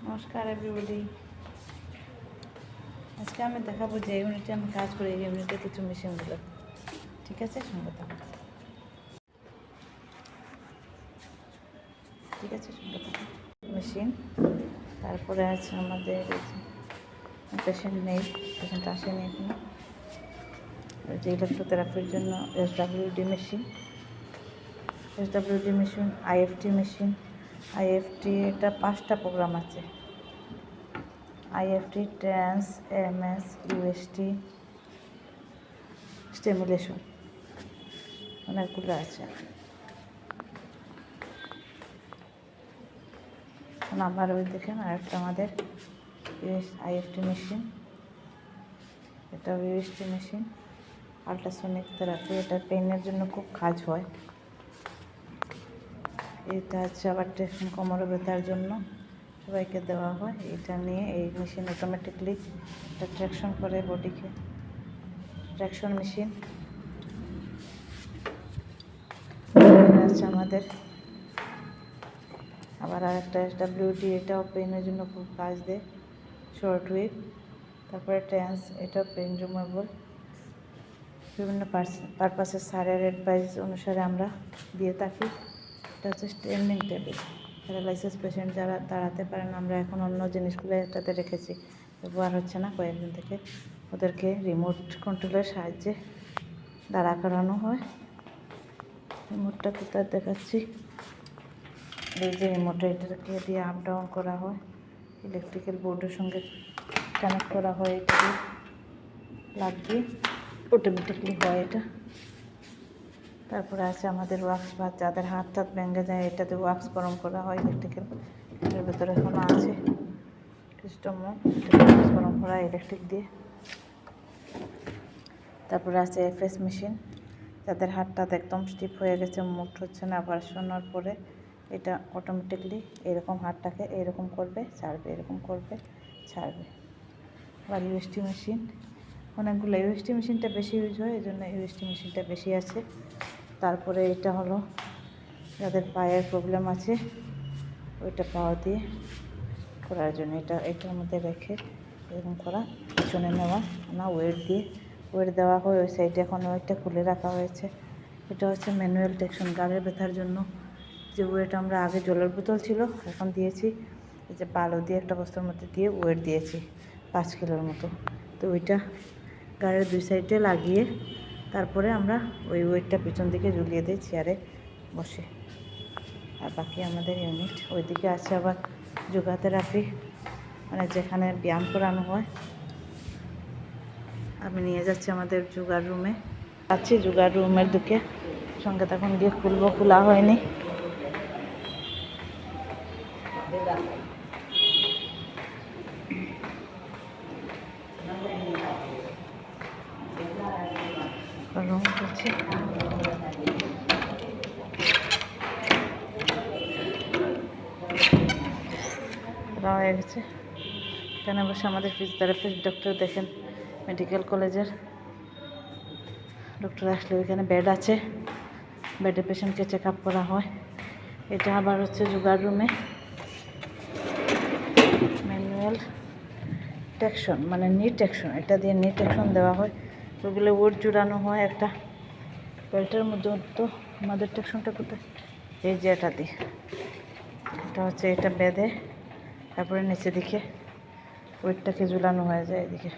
নমস্কার এভরিবডি। আজকে আমি দেখাবো যে ইউনিটে আমি কাজ করি, এই ইউনিটে কিছু মেশিনগুলো। ঠিক আছে, সঙ্গে থাকো। ঠিক আছে, সঙ্গে থাকো। মেশিন, তারপরে আছে আমাদের পেশেন্ট নেই, পেশেন্ট আসেনি এখনো। যে ইলেকট্রোথেরাপির জন্য এসডাব্লিউডি মেশিন, আইএফটি মেশিন। আইএফটি এটা 5টা প্রোগ্রাম আছে। IFT, trans, MS, UST, stimulation, অনেকগুলো আছে। আবার ওই দেখেন আরেকটা আমাদের আইএফটি মেশিন, এটা ইউএসটি মেশিন, আল্ট্রাসনিক থেরাপি। এটা পেইনের জন্য খুব কাজ হয়। এটা হচ্ছে আবার ট্রেকশন, কোমরে ব্যথার জন্য সবাইকে দেওয়া হয়। এটা নিয়ে এই মেশিন অটোমেটিকলি এটা ট্র্যাকশন করে বডিকে, ট্র্যাকশন মেশিন আছে আমাদের। আবার আরেকটা এসডাব্লিউডি, এটাও পেইনের জন্য খুব কাজ দেয়, শর্ট হুইপ। তারপরে ট্রান্স, এটা পেইন রিমুভেবল। বিভিন্ন পারপাসের স্যারের অ্যাডভাইস অনুসারে আমরা দিয়ে থাকি। এটা হচ্ছে স্ট্যান্ডিং টেবিল। প্যারালাইসিস পেশেন্ট যারা দাঁড়াতে পারে না, আমরা এখন অন্য জিনিসগুলো এটাতে রেখেছি, ব্যবহার হচ্ছে না কয়েকদিন থেকে। ওদেরকে রিমোট কন্ট্রোলের সাহায্যে দাঁড়া করানো হয়। রিমোটটা কোথায় দেখাচ্ছি, এই যে রিমোটটা, এটাকে দিয়ে আপ ডাউন করা হয়, ইলেকট্রিক্যাল বোর্ডের সঙ্গে কানেক্ট করা হয়, এটা দিয়ে লাগিয়ে অটোমেটিকলি হয় এটা। তারপরে আছে আমাদের ওয়াক্স বাথ, যাদের হাত টাত ভেঙে যায় এটাতে ওয়াক্স গরম করা হয় ইলেকট্রিক্যাল, এর ভেতরে এখনো আছে সিস্টেমও, ওয়াক্স গরম করা ইলেকট্রিক দিয়ে। তারপরে আছে এফএস মেশিন, যাদের হাত টাত একদম স্টিফ হয়ে গেছে, মুভ হচ্ছে না অপারেশনের পরে, এটা অটোমেটিকলি এরকম হাতটাকে এরকম করবে, ছাড়বে, এরকম করবে, ছাড়বে। আবার ইউএসটি মেশিন, অনেকগুলো ইউএসটি মেশিনটা বেশি ইউজ হয়, এই জন্য ইউএসটি মেশিনটা বেশি আছে। তারপরে এটা হলো যাদের পায়ের প্রবলেম আছে, ওইটা পাওয়া দিয়ে করার জন্য, এটার মধ্যে রেখে এরকম করা, পিছনে নেওয়া না, ওয়েট দিয়ে ওয়েট দেওয়া হয় ওই সাইডে। এখন ওয়েটটা খুলে রাখা হয়েছে। এটা হচ্ছে ম্যানুয়াল টেকশন, গাড়ির ব্যথার জন্য যে ওয়েট আমরা আগে জলের বোতল ছিল, এখন দিয়েছি এই যে বালু দিয়ে একটা বস্তার মধ্যে দিয়ে ওয়েট দিয়েছি 5 কিলোর মতো। তো ওইটা গাড়ির 2 সাইডে লাগিয়ে তারপরে আমরা ওই ওয়েটটা পিছন দিকে ঝুলিয়ে দিই চেয়ারে বসে। আর বাকি আমাদের ইউনিট ওইদিকে আছে আবার যোগা থেরাপি, মানে যেখানে ব্যায়াম করানো হয়। আমি নিয়ে যাচ্ছি আমাদের যোগার রুমে, আছি যোগার রুমের দিকে, সঙ্গে তখন গিয়ে খুলবো, খোলা হয়নি। রুম করছি, হয়ে গেছে। এখানে বসে আমাদের ফিজিওথেরাপিস্ট ডক্টর দেখেন, মেডিকেল কলেজের ডক্টর আসলে ওইখানে বেড আছে, বেডে পেশেন্টকে চেক আপ করা হয়। এটা আবার হচ্ছে যোগার রুমে ম্যানুয়াল টেকশন, মানে নি টেকশন, এটা দিয়ে নি টেকশন দেওয়া হয়। ওগুলো ওট জুড়ানো হয় একটা বেল্টের মধ্যে। তো আমাদের টেকশনটা কোথায়, এই যে এটা দিয়ে, এটা হচ্ছে এটা বেঁধে তারপরে নিচে দিকে ওয়েটটাকে ঝুলানো হয়ে যায় এদিকে।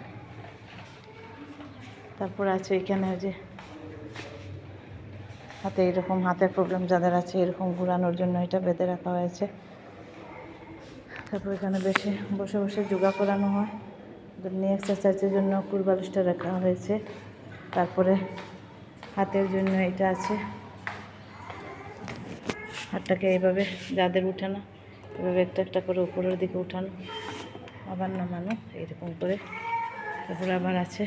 তারপরে আছে এখানে যে হাতে এরকম হাতের প্রবলেম যাদের আছে, এরকম ঘুরানোর জন্য এটা বেঁধে রাখা হয়েছে। তারপর এখানে বসে বসে যোগা করানো হয়। নি এক্সারসাইজের জন্য কুলবালিশটা রাখা হয়েছে। তারপরে হাতের জন্য এটা আছে, হাতটাকে এইভাবে যাদের উঠানো, এভাবে একটা একটা করে উপরের দিকে উঠানো, আবার নামানো, এইরকম করে। তারপরে আবার আছে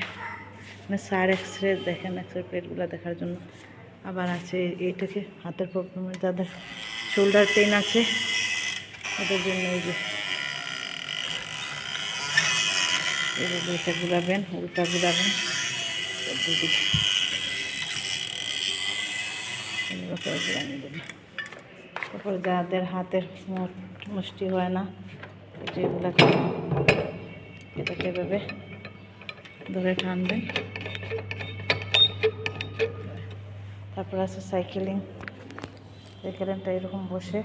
মানে সার এক্সরে, দেখেন এক্সরে পেটগুলো দেখার জন্য। আবার আছে এইটাকে হাতের প্রবলেমের যাদের শোল্ডার পেন আছে ওদের জন্য এই যে এইভাবে এটা ঘুরাবেন, উল্টা ঘুরাবেন দুদিকে, ঘুরানো দেবেন। তারপরে যাদের হাতের মুষ্টি হয় না, এগুলাকে এটাকে এভাবে ধরে টানবেন। তারপর আছে সাইকেলিংটা এরকম বসে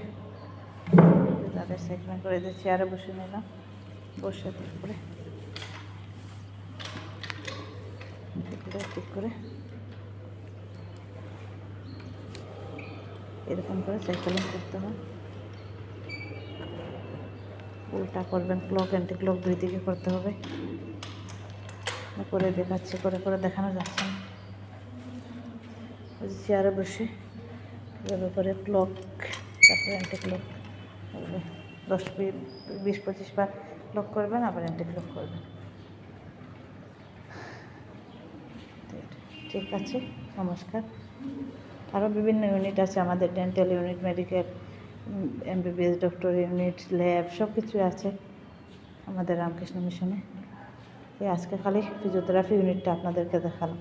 তাদের সাইকেলিং করে দিয়ে চেয়ারে বসে নিলাম, বসে তারপরে ঠিক করে এরকম করে সাইকেলিং করতে হয়। উল্টা করবেন, ক্লক অ্যান্টি ক্লক দুই দিকে করতে হবে। করে দেখাচ্ছি, করে দেখানো যাচ্ছে না। চেয়ারে বসে এভাবে করে ক্লক, তারপরে অ্যান্টি ক্লক 10-20-25 বার ক্লক করবেন, আবার অ্যান্টি ক্লক করবেন। ঠিক আছে, নমস্কার। আরও বিভিন্ন ইউনিট আছে আমাদের, dental unit, medical, MBBS doctor unit, lab, সব কিছু আছে আমাদের রামকৃষ্ণ মিশনে। আজকে খালি ফিজিওথেরাপি ইউনিটটা আপনাদেরকে দেখালাম।